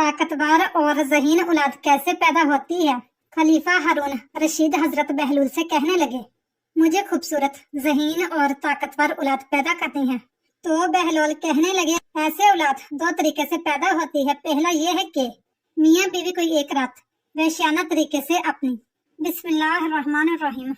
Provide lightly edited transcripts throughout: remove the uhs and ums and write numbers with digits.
ताकतवर और ज़हीन औलाद कैसे पैदा होती है। खलीफा हारून रशीद हजरत बहलूल से कहने लगे, मुझे खूबसूरत, ज़हीन और ताकतवर औलाद पैदा करनी है। तो बहलूल कहने लगे, ऐसे औलाद दो तरीके से पैदा होती है। पहला ये है कि मियाँ बीवी कोई एक रात वैश्याना तरीके से अपनी। बिस्मिल्लाहिर्रहमानिर्रहीम।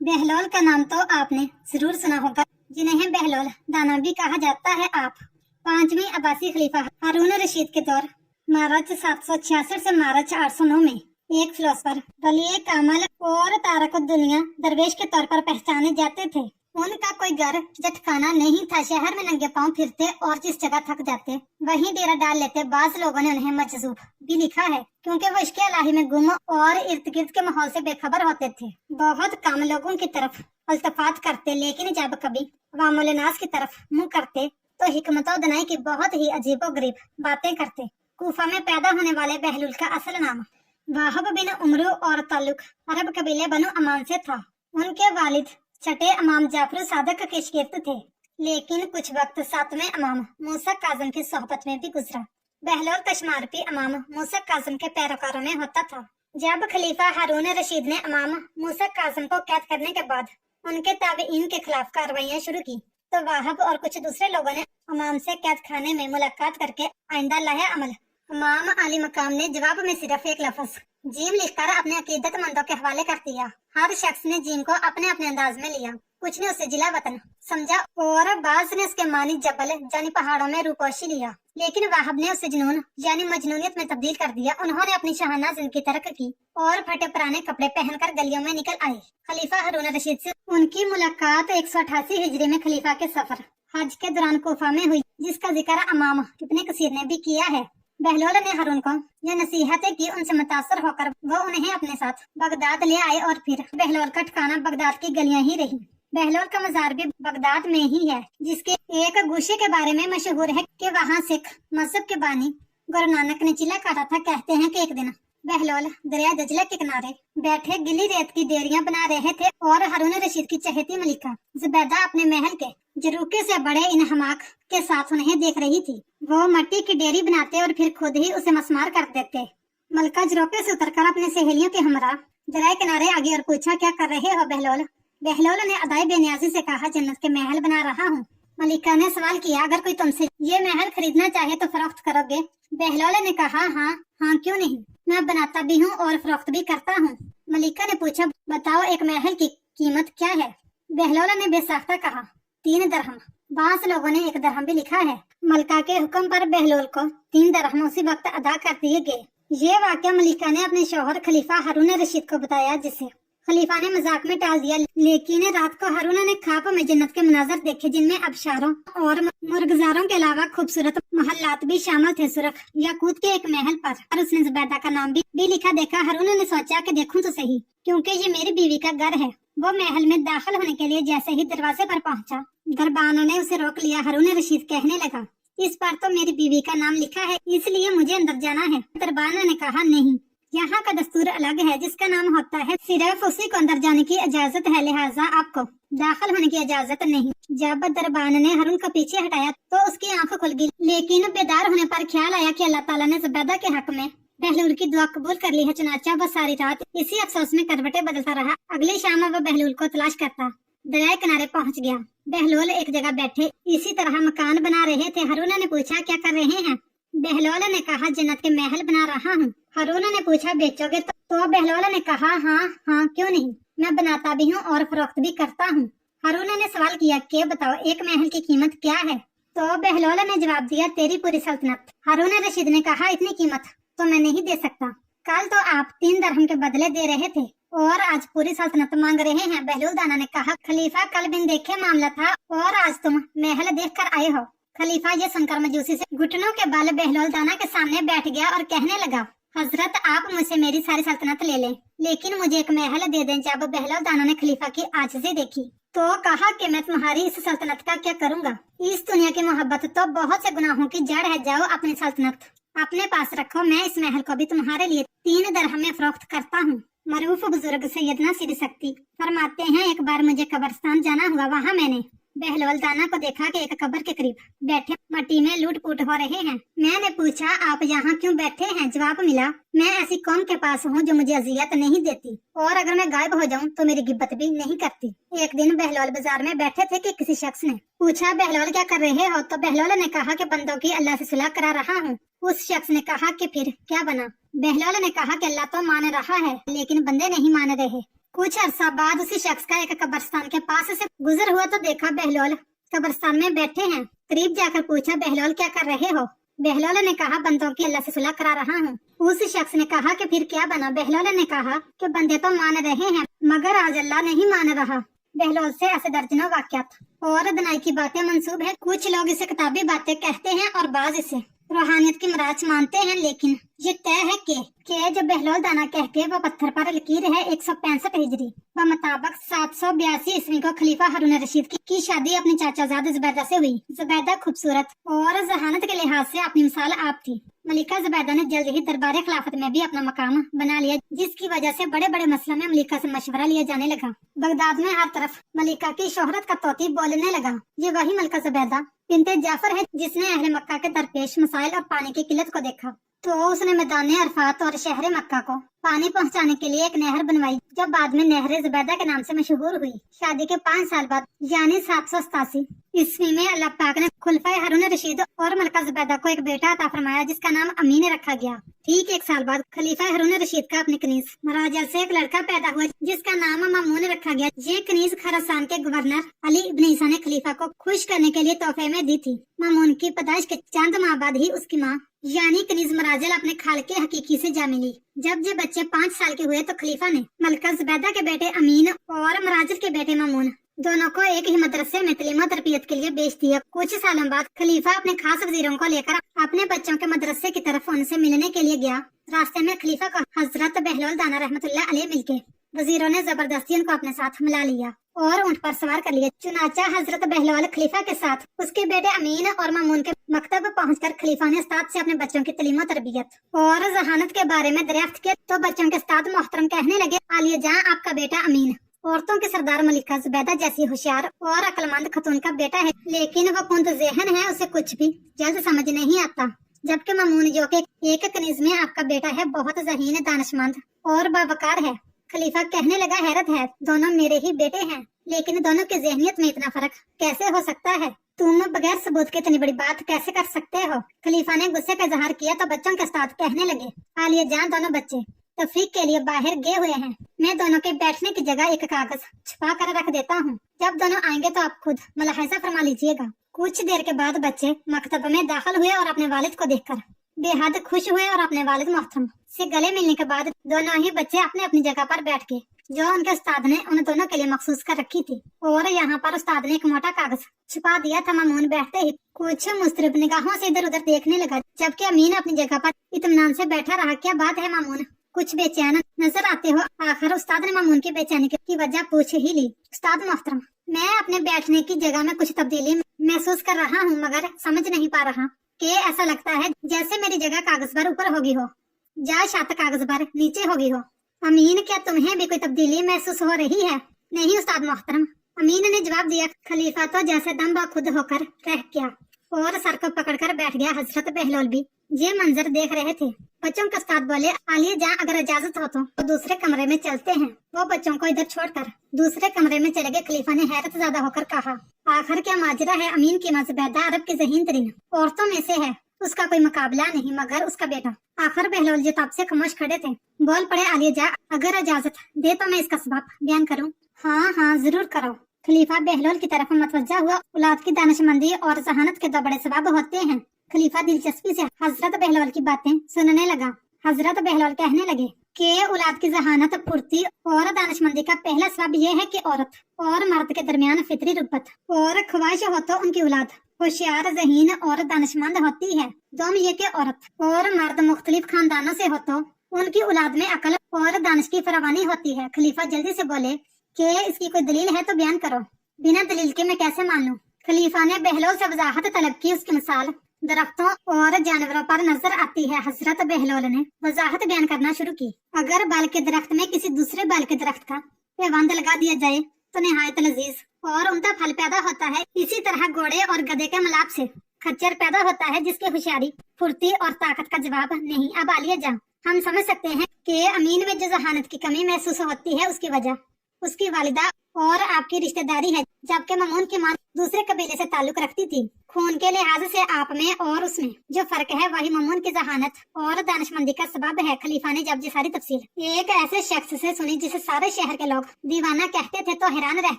बहलूल का नाम तो आपने जरूर सुना होगा, जिन्हें बहलूल दाना भी कहा जाता है। आप 5वीं अब्बासी खलीफा हारून रशीद के दौर मार्च 766 से मार्च 809 में एक फिलोसफर, वली कामल और तारक दुनिया दरवेश के तौर पर पहचाने जाते थे। उनका कोई घर या ठिकाना नहीं था। शहर में नंगे पांव फिरते और जिस जगह थक जाते वहीं डेरा डाल लेते। बाज लोगों ने उन्हें मजजूब भी लिखा है, क्योंकि वो इश्क़ इलाही में गुम और इर्द गिर्द के माहौल से बेखबर होते थे। बहुत कम लोगों की तरफ अल्तफात करते, लेकिन जब कभी अवामुल नास की तरफ मुंह करते तो हिकमतों दनाई की बहुत ही अजीबो गरीब बातें करते। कूफा में पैदा होने वाले बहलूल का असल नाम वाहब बिन उमरू और ताल्लुक अरब कबीले बनु अमान से था। उनके वालिद छठे इमाम जाफर सादक के शागिर्द थे, लेकिन कुछ वक्त 7वें इमाम मूसा काज़िम की सोहबत में भी गुजरा। बहलूल कश्मार भी इमाम मूसा काज़िम के पैरोकारों में होता था। जब खलीफा हारून रशीद ने इमाम मूसा काज़िम को कैद करने के बाद उनके ताबईन के खिलाफ कार्रवाइयां शुरू की, तो वाहब और कुछ दूसरे लोगों ने इमाम से कैद खाने में मुलाकात करके आइंदा लाहे अमल। इमाम आली मकाम ने जवाब में सिर्फ एक लफ्ज जीम लिखकर अपने अकीदतमंदों के हवाले कर दिया। हर शख्स ने जीम को अपने अपने अंदाज में लिया। कुछ ने उसे जिला वतन समझा और बाज ने उसके मानी जबल यानी पहाड़ों में रूपोशी लिया, लेकिन वाहब ने उसे जुनून यानी मजनूनियत में तब्दील कर दिया। उन्होंने अपनी शाहाना जिंदगी तर्क की और फटे पुराने कपड़े पहनकर गलियों में निकल आए। खलीफा हारून रशीद से उनकी मुलाकात 188 हिजरी में खलीफा के सफर हज के दौरान कोफा में हुई, जिसका जिक्र इमाम इब्ने कसीर ने भी किया है। बहलूल ने हारून को यह नसीहतें की, उनसे मुतासर होकर वो उन्हें अपने साथ बगदाद ले आए और फिर बहलूल का ठिकाना बगदाद की गलियां ही रही। बहलूल का मजार भी बगदाद में ही है, जिसके एक गुशे के बारे में मशहूर है कि वहाँ सिख मजहब के बानी गुरु नानक ने चिल्ला काटा था। कहते हैं कि एक दिन बहलूल दरिया दजला के किनारे बैठे गिली रेत की देरियां बना रहे थे और हारून रशीद की चहेती मलिका जुबैदा अपने महल के जरूके से बड़े इन हमाक के साथ उन्हें देख रही थी। वो मट्टी की डेरी बनाते और फिर खुद ही उसे मसमार कर देते। मलका जरोके से उतरकर अपने सहेलियों के हमरा दरिया किनारे आगे और पूछा, क्या कर रहे हो बहलूल? बहलूल ने अदाई बेनियाजी से कहा, जन्नत के महल बना रहा हूँ। मलिका ने सवाल किया, अगर कोई तुमसे ये महल खरीदना चाहे तो फरोख्त करोगे? बहलूल ने कहा, हाँ क्यों नहीं, मैं बनाता भी हूँ और फरोख्त भी करता हूँ। मलिका ने पूछा, बताओ एक महल की कीमत क्या है? बहलूल ने बेसाख्ता कहा, 3 दरहम। बास लोगों ने 1 दरहम भी लिखा है। मलिका के हुक्म पर बहलूल को 3 दरहम उसी वक्त अदा कर दिए गए। ये वाक़या मलिका ने अपने शौहर खलीफा हारून रशीद को बताया, जिसे खलीफा ने मजाक में टाल दिया। लेकिन रात को हारून ने ख्वाब में जन्नत के मनाजर देखे, जिनमें अबशारों और मुर्गजारों के अलावा खूबसूरत महल्लात भी शामिल थे। सुरख याकूत के एक महल पर उसने जुबैदा का नाम भी लिखा देखा। हारून ने सोचा कि देखूं तो सही, क्योंकि ये मेरी बीवी का घर है। वो महल में दाखिल होने के लिए जैसे ही दरवाजे पर पहुंचा, दरबानों ने उसे रोक लिया। हारून रशीद कहने लगा, इस पर तो मेरी बीवी का नाम लिखा है, इसलिए मुझे अंदर जाना है। दरबानों ने कहा, नहीं, यहाँ का दस्तूर अलग है। जिसका नाम होता है सिर्फ उसी को अंदर जाने की इजाजत है, लिहाजा आपको दाखिल होने की इजाजत नहीं। जब दरबान ने हारून को पीछे हटाया तो उसकी आंख खुल गई, लेकिन बेदार होने पर ख्याल आया कि अल्लाह ताला ने जुबैदा के हक में बहलूल की दुआ कबूल कर ली है। चुनाचा वो सारी रात इसी अफसोस में करवटें बदलता रहा। अगली शाम वो बहलूल को तलाश करता दरिया किनारे पहुँच गया। बहलूल एक जगह बैठे इसी तरह मकान बना रहे थे। हारून ने पूछा, क्या कर रहे हैं? बहलूल ने कहा, जन्नत के महल बना रहा हूँ। हारून ने पूछा, बेचोगे? तो बहलूल ने कहा, हाँ क्यों नहीं, मैं बनाता भी हूँ और फरोख्त भी करता हूँ। हारून ने सवाल किया कि बताओ एक महल की कीमत क्या है? तो बहलूल ने जवाब दिया, तेरी पूरी सल्तनत। हारून रशीद ने कहा, इतनी कीमत तो मैं नहीं दे सकता। कल तो आप 3 दरहम के बदले दे रहे थे और आज पूरी सल्तनत मांग रहे हैं। बहलूल दाना ने कहा, खलीफा कल बिन देखे मामला था और आज तुम महल देख कर आए हो। खलीफा ये सुनकर मजूसी से घुटनों के बल बहलूल दाना के सामने बैठ गया और कहने लगा, हजरत आप मुझसे मेरी सारी सल्तनत ले लें, लेकिन मुझे एक महल दे दें। जब बहलूल दाना ने खलीफा की आजिज़ी देखी तो कहा कि मैं तुम्हारी इस सल्तनत का क्या करूँगा? इस दुनिया की मोहब्बत तो बहुत से गुनाहों की जड़ है। जाओ अपनी सल्तनत अपने पास रखो, मैं इस महल को भी तुम्हारे लिए 3 दरहम में फरोख्त करता हूँ। मरूफ बुजुर्ग सैयदना सिर शक्ति फरमाते हैं, एक बार मुझे कब्रिस्तान जाना हुआ। वहाँ मैंने बहलोल दाना को देखा कि एक कब्र के करीब बैठे मट्टी में लूट पुट हो रहे हैं। मैंने पूछा, आप यहाँ क्यों बैठे हैं? जवाब मिला, मैं ऐसी कौम के पास हूँ जो मुझे अजियत नहीं देती और अगर मैं गायब हो जाऊँ तो मेरी गिब्बत भी नहीं करती। एक दिन बहलोल बाजार में बैठे थे कि किसी शख्स ने पूछा, बहलोल क्या कर रहे हो? तो बहलोल ने कहा कि बंदों की अल्लाह से सुलह करा रहा हूँ। उस शख्स ने कहा कि फिर क्या बना? बहलोल ने कहा कि अल्लाह तो मान रहा है लेकिन बंदे नहीं मान रहे। कुछ अरसा बाद उसी शख्स का एक कब्रिस्तान के पास से गुजर हुआ तो देखा बहलोल कब्रिस्तान में बैठे हैं। करीब जाकर पूछा, बहलोल क्या कर रहे हो? बहलोल ने कहा, बंदों की अल्लाह से सुलह करा रहा हूँ। उस शख्स ने कहा कि फिर क्या बना? बहलोल ने कहा कि बंदे तो मान रहे हैं मगर आज अल्लाह नहीं मान रहा। बहलोल से ऐसे दर्जनों वाक़यात और दनाई की बातें मंसूब है। कुछ लोग इसे किताबी बातें कहते हैं और बाज इसे रूहानियत की मराज मानते हैं, लेकिन ये तय है कि जो बहलोल दाना कहते हैं वो पत्थर पर लकीर है। 165 हिजरी व मुताबिक 782 ईस्वी को खलीफा हारून रशीद की शादी अपनी चाचाजाद जुबैदा से हुई। जुबैदा खूबसूरत और जहानत के लिहाज से अपनी मिसाल आप थी। मलिका जुबैदा ने जल्द ही दरबार खिलाफत में भी अपना मकाम बना लिया, जिसकी वजह से बड़े बड़े मसलों में मलिका से मशवरा लिया जाने लगा। बगदाद में हर तरफ मलिका की शोहरत का तोती बोलने लगा। ये वही मलिका जुबैदा बिन्ते जाफर है जिसने अहले मक्का के दरपेश मसाइल और पानी की किल्लत को देखा तो उसने मैदान अरफात और शहर मक्का को पानी पहुंचाने के लिए एक नहर बनवाई, जो बाद में नहर जुबैदा के नाम से मशहूर हुई। शादी के 5 साल बाद यानी 787 ईस्वी में अल्लाह पाक ने खुलफाए हारून रशीद और मलिका जुबैदा को एक बेटा अता फरमाया जिसका नाम अमीन रखा गया। ठीक 1 साल बाद खलीफा हारून रशीद का अपने कनीज मराजल से एक लड़का पैदा हुआ जिसका नाम मामून रखा गया। ये कनीज खरासान के गवर्नर अली इब्न ईसा ने खलीफा को खुश करने के लिए तोहफे में दी थी। मामून की पैदाइश के चंद माह बाद ही उसकी माँ यानी कनीज मराजल अपने खाल के हकीकी से जा मिली। जब ये बच्चे 5 साल के हुए तो खलीफा ने मलिका जुबैदा के बेटे अमीन और मराजल के बेटे मामून दोनों को एक ही मदरसे में तलीम तरबियत के लिए भेज दिया। कुछ सालों बाद खलीफा अपने खास वजीरों को लेकर अपने बच्चों के मदरसे की तरफ उनसे मिलने के लिए गया। रास्ते में खलीफा को हजरत बहलोल दाना रहमतुल्लाह अलैह मिलके वजीरों ने जबरदस्ती उनको अपने साथ मिला लिया और ऊंट पर सवार कर लिया। चुनाचा हजरत बहलोल खलीफा के साथ उसके बेटे अमीन और मामून के मकतब पहुंचकर खलीफा ने उस्ताद से अपने बच्चों की तलीम तरबियत और जहानत के बारे में दरियाफ्त किया तो बच्चों के उस्ताद मोहतरम कहने लगे, आलिया जहां आपका बेटा अमीन औरतों के सरदार मलिका जुबैदा जैसी होशियार और अक्लमंद खतून का बेटा है, लेकिन वो कुंद ज़हन है, उसे कुछ भी जल्द समझ नहीं आता। जबकि मामून जो कि एक कनीज में आपका बेटा है बहुत ज़हीन दानिशमंद और बावकार है। खलीफा कहने लगा, हैरत है, दोनों मेरे ही बेटे हैं लेकिन दोनों की जहनियत में इतना फर्क कैसे हो सकता है? तुम बगैर सबूत के इतनी बड़ी बात कैसे कर सकते हो? खलीफा ने गुस्से का इजहार किया तो बच्चों के उस्ताद कहने लगे, आलिया जान दोनों बच्चे तफरीक के लिए बाहर गए हुए हैं। मैं दोनों के बैठने की जगह एक कागज छुपा कर रख देता हूँ। जब दोनों आएंगे तो आप खुद मुलाहिजा फरमा लीजिएगा। कुछ देर के बाद बच्चे मकतब में दाखिल हुए और अपने वालिद को देखकर बेहद खुश हुए और अपने वालिद मोहतरम से गले मिलने के बाद दोनों ही बच्चे अपने अपनी जगह पर बैठ गए जो उनके उस्ताद ने उन दोनों के लिए मखसूस कर रखी थी। और यहाँ पर उस्ताद ने एक मोटा कागज छुपा दिया था। मामून बैठते ही कुछ मुस्तरिब निगाहों से इधर उधर देखने लगा, जबकि अमीन अपनी जगह पर इत्मीनान से बैठा रहा। क्या बात है मामून, कुछ बेचैन नजर आते हो? आखिर उस्ताद ने मामून की बेचैनी की वजह पूछ ही ली। उस्ताद मोहतरम, मैं अपने बैठने की जगह में कुछ तब्दीली महसूस कर रहा हूँ मगर समझ नहीं पा रहा कि ऐसा लगता है जैसे मेरी जगह कागज पर ऊपर होगी हो या शायद कागज पर नीचे होगी हो। अमीन, क्या तुम्हें भी कोई तब्दीली महसूस हो रही है? नहीं उस्ताद मोहतरम, अमीन ने जवाब दिया। खलीफा तो जैसे दम खुद होकर रह गया और सर को पकड़कर बैठ गया। हजरत बहलोल भी ये मंजर देख रहे थे। बच्चों के उस्ताद बोले, आलिया जहाँ अगर इजाजत हो तो दूसरे कमरे में चलते हैं। वो बच्चों को इधर छोड़कर दूसरे कमरे में चले गए। खलीफा ने हैरत ज़्यादा होकर कहा, आखिर क्या माजरा है? अमीन की माँ जुबैदा अरब की ज़हीन तरीन औरतों में से है, उसका कोई मुकाबला नहीं मगर उसका बेटा। आखिर बहलोल जो तब से खामोश खड़े थे बोल पड़े, आलिया जा अगर इजाजत दे तो मैं इसका सबब बयान करूँ। हाँ हाँ जरूर करो। खलीफा बहलोल की तरफ मुतवज्जा हुआ। औलाद की दानिशमंदी और जहानत के 2 बड़े सबब होते हैं। खलीफा दिलचस्पी से हजरत बहलोल की बातें सुनने लगा। हजरत बहलोल कहने लगे कि औलाद की जहानत, फुर्ती और दानिशमंदी का पहला सबब यह है कि औरत और मर्द के दरमियान फितरी रुगबत और ख्वाहिश हो तो उनकी औलाद होशियार, ज़हीन और दानिशमंद होती है। दोम ये कि औरत और मर्द मुख्तलिफ खानदानों से हो तो उनकी औलाद में अकल और दानिश की फरावानी होती है। खलीफा जल्दी से बोले कि इसकी कोई दलील है तो बयान करो। बिना दलील के मैं कैसे मान लूं? खलीफा ने बहलोल से वजाहत तलब की। उसकी मिसाल दरख्तों और जानवरों पर नजर आती है। हजरत बहलोल ने वजाहत बयान करना शुरू की। अगर बाल के दरख्त में किसी दूसरे बाल के दरख्त का पैबंद लगा दिया जाए तो निहायत लजीज और उम्दा फल पैदा होता है। इसी तरह घोड़े और गधे के मिलाप से खच्चर पैदा होता है, जिसकी होशियारी, फुर्ती और ताकत का जवाब नहीं। अब आलिया जा, हम समझ सकते हैं कि अमीन में जो जहानत की कमी महसूस होती है उसकी वजह उसकी वालिदा और आपकी रिश्तेदारी है, जबकि ममून की मां दूसरे कबीले से ताल्लुक रखती थी। खून के लिहाज से आप में और उसमें जो फर्क है वही ममून की जहानत और दानिशमंदी का सबब है। खलीफा ने जब ये सारी तफसील एक ऐसे शख्स से सुनी जिसे सारे शहर के लोग दीवाना कहते थे तो हैरान रह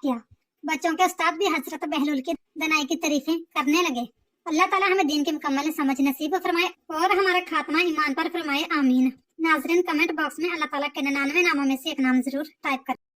गया। बच्चों के उस्ताद भी हजरत बहलूल की दनाई की तारीफें करने लगे। अल्लाह ताला हमें दीन की मुकम्मल समझ नसीब फरमाए और हमारा खात्मा ईमान पर फरमाए, आमीन। नाजरीन, कमेंट बॉक्स में अल्लाह ताला के 99 नामों में से एक नाम जरूर टाइप करें।